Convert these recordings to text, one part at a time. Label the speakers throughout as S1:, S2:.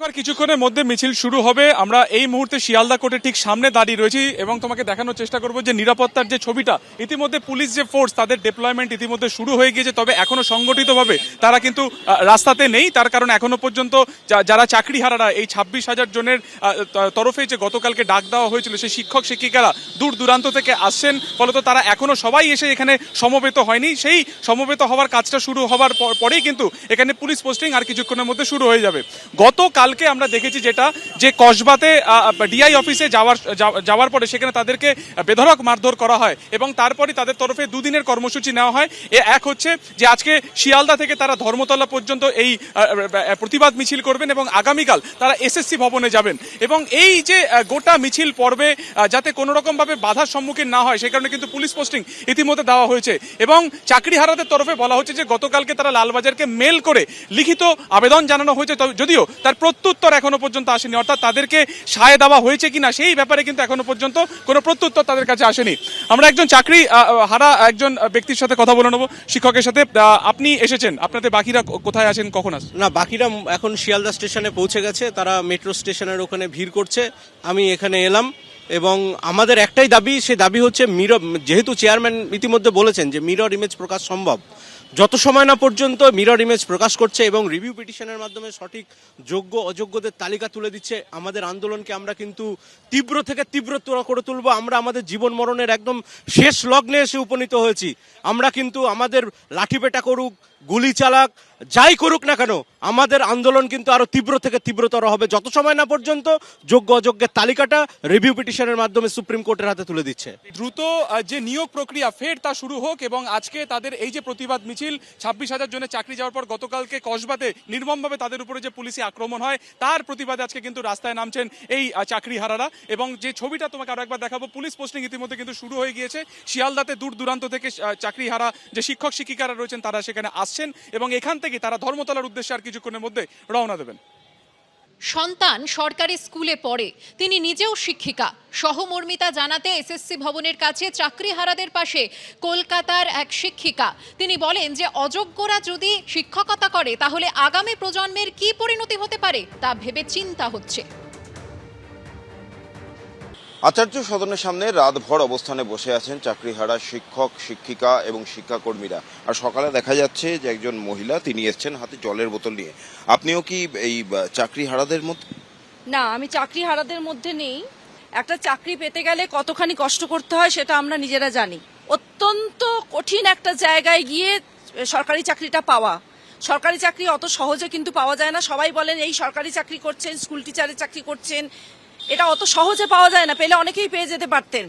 S1: আর কিছুক্ষণের মধ্যে মিছিল শুরু হবে। আমরা এই মুহূর্তে শিয়ালদা কোর্টের ঠিক সামনে দাঁড়িয়ে রয়েছি এবং তোমাকে দেখানোর চেষ্টা করব যে নিরাপত্তার যে ছবিটা, ইতিমধ্যে পুলিশ যে ফোর্স তাদের ডেপ্লয়মেন্ট ইতিমধ্যে শুরু হয়ে গিয়েছে, তবে এখনো সংগঠিতভাবে তারা কিন্তু রাস্তাতে নেই। তার কারণ এখনো পর্যন্ত যারা চাকরিহারারা এই 26,000 জনের তরফে যে গতকালকে ডাক দেওয়া হয়েছিল, সেই শিক্ষক শিক্ষিকারা দূর দূরান্ত থেকে আসছেন, ফলত তারা এখনো সবাই এসে এখানে সমবেত হয়নি। সেই সমবেত হওয়ার কাজটা শুরু হওয়ার পরেই কিন্তু এখানে পুলিশ পোস্টিং আর কিছুক্ষণের মধ্যে শুরু হয়ে যাবে। গতকালকে আমরা দেখেছি যেটা, যে কসবাতে ডিআই অফিসে যাওয়ার পরে সেখানে তাদেরকে বেধড়ক মারধর করা হয় এবং তারপরে তাদের তরফে দুদিনের কর্মসূচি নেওয়া হয়। এক হচ্ছে যে আজকে শিয়ালদা থেকে তারা ধর্মতলা পর্যন্ত এই প্রতিবাদ মিছিল করবেন এবং আগামীকাল তারা এসএসসি ভবনে যাবেন। এবং এই যে গোটা মিছিল পর্বে যাতে কোনো রকমভাবে বাধার সম্মুখীন না হয়, সে কারণে কিন্তু পুলিশ পোস্টিং ইতিমধ্যে দেওয়া হয়েছে এবং চাকরিহারাদের তরফে বলা হচ্ছে যে গতকালকে তারা লালবাজারকে মেল করে লিখিত আবেদন জানানো হয়েছে, যদিও তার প্রত্যুত্তর এখনো পর্যন্ত আসেনি। অর্থাৎ তাদেরকে সায় দেওয়া হয়েছে কিনা সেই ব্যাপারে কিন্তু এখনো পর্যন্ত কোনো প্রত্যুত্তর তাদের কাছে আসেনি। আমরা একজন চাকরি হারা একজন ব্যক্তির সাথে কথা বলে নেব, শিক্ষকের সাথে। আপনি এসেছেন, আপনাদের বাকিরা কোথায় আছেন, কখন আসেন?
S2: না, বাকিরা এখন শিয়ালদা স্টেশনে পৌঁছে গেছে, তারা মেট্রো স্টেশনের ওখানে ভিড় করছে। আমি এখানে এলাম এবং আমাদের একটাই দাবি, সে দাবি হচ্ছে মিরর, যেহেতু চেয়ারম্যান ইতিমধ্যে বলেছেন যে মিরর ইমেজ প্রকাশ সম্ভব, যত সময় না পর্যন্ত মিরর ইমেজ প্রকাশ করছে এবং রিভিউ পিটিশনের মাধ্যমে সঠিক যোগ্য অযোগ্যদের তালিকা তুলে দিচ্ছে, আমাদের আন্দোলনকে আমরা কিন্তু তীব্র থেকে তীব্রতর করে তুলব। আমরা আমাদের জীবন মরণের একদম শেষ লগ্নে এসে উপনীত হয়েছি। আমরা কিন্তু আমাদের লাঠিপেটা করুক, গুলি চালাক, যাই করুক না কেন, আমাদের আন্দোলন কিন্তু আরো তীব্র থেকে তীব্রতর হবে যত সময় না পর্যন্ত যোগ্য অযোগ্যের তালিকাটা রিভিউ পিটিশনের মাধ্যমে সুপ্রিম কোর্টের হাতে তুলে দিচ্ছে।
S1: দ্রুত যে নিয়োগ প্রক্রিয়া ফের তা শুরু হোক এবং আজকে তাদের এই যে প্রতিবাদ মিছিল, 26,000 জনের চাকরি যাওয়ার পর গতকালকে কসবাতে নির্মমভাবে তাদের উপরে যে পুলিশি আক্রমণ হয়, তার প্রতিবাদে আজকে কিন্তু রাস্তায় নামছেন এই চাকরিহারারা। এবং যে ছবিটা তোমাকে আরো একবার দেখাবো, পুলিশ পোস্টিং ইতিমধ্যে কিন্তু শুরু হয়ে গিয়েছে। শিয়ালদাতে দূর দূরান্ত থেকে চাকরিহারা যে শিক্ষক শিক্ষিকারা রয়েছেন তারা সেখানে আসছেন এবং এখান থেকে তারা ধর্মতলার উদ্দেশ্যে আর কিছুক্ষণের মধ্যে রওনা দেবেন।
S3: সন্তান সরকারি স্কুলে পড়ে, তিনি নিজেও শিক্ষিকা। সহমর্মিতা জানাতে এসএসসি ভবনের কাছে চাকরিহারাদের পাশে কলকাতার এক শিক্ষিকা। তিনি বলেন যে অযোগ্যরা যদি শিক্ষকতা করে তাহলে আগামী প্রজন্মের কি পরিণতি হতে পারে তা ভেবে চিন্তা হচ্ছে।
S4: আচার্য সদনের সামনে রাতভর অবস্থানে বসে আছেন চাকরিহারা শিক্ষক শিক্ষিকা এবং শিক্ষাকর্মীরা। আর সকালে দেখা যাচ্ছে যে একজন মহিলা, তিনি এসছেন হাতে জলের বোতল নিয়ে। আপনিও কি এই চাকরিহারাদের মধ্যে?
S5: না, আমি চাকরিহারাদের মধ্যে নেই। একটা চাকরি পেতে গেলে কতখানি কষ্ট করতে হয় সেটা আমরা নিজেরা জানি। অত্যন্ত কঠিন একটা জায়গায় গিয়ে সরকারি চাকরিটা পাওয়া। সরকারি চাকরি অত সহজে কিন্তু পাওয়া যায় না। সবাই বলেন এই সরকারি চাকরি করছেন, স্কুল টিচারের চাকরি করছেন, এটা অত সহজে পাওয়া যায় না। পেলে অনেকেই পেয়ে যেতে পারতেন,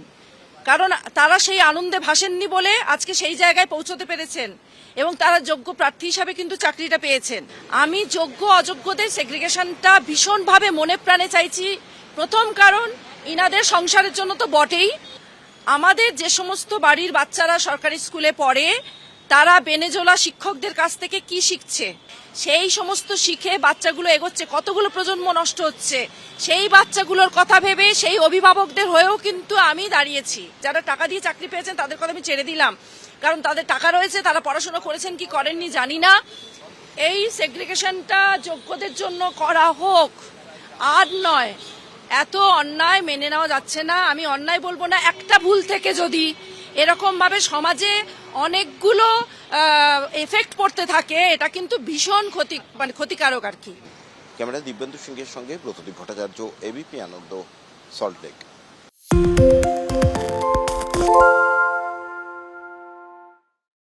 S5: কারণ তারা সেই আনন্দে ভাসেননি বলে আজকে সেই জায়গায় পৌঁছতে পেরেছেন এবং তারা যোগ্য প্রার্থী হিসাবে কিন্তু চাকরিটা পেয়েছেন। আমি যোগ্য অযোগ্যদের সেগ্রিগেশনটা ভীষণভাবে মনে প্রাণে চাইছি। প্রথম কারণ, ইনাদের সংসারের জন্য তো বটেই। আমাদের যে সমস্ত বাড়ির বাচ্চারা সরকারি স্কুলে পড়ে, তারা বেনেজোলা শিক্ষকদের কাছ থেকে কি শিখছে, সেই সমস্ত শিখে বাচ্চাগুলো এগোচ্ছে, কতগুলো প্রজন্ম নষ্ট হচ্ছে, সেই বাচ্চাগুলোর কথা ভেবে সেই অভিভাবকদের হয়েও কিন্তু আমি দাঁড়িয়েছি। যারা টাকা দিয়ে চাকরি পেয়েছেন তাদের কথা আমি ছেড়ে দিলাম, কারণ তাদের টাকা রয়েছে, তারা পড়াশোনা করেছেন কি করেননি জানি না। এই সেগ্রিগেশনটা যোগ্যদের জন্য করা হোক, আর নয়। এত অন্যায় মেনে নেওয়া যাচ্ছে না। আমি অন্যায় বলবো না, একটা ভুল থেকে যদি এরকম ভাবে সমাজে অনেকগুলো এফেক্ট পড়তে থাকে, এটা কিন্তু ভীষণ ক্ষতিকারক আর কি।
S4: ক্যামেরা দিব্যেন্দু সিংহের সঙ্গে প্রতিদীপ ভট্টাচার্য, এবিপি আনন্দ, সল্টলেক।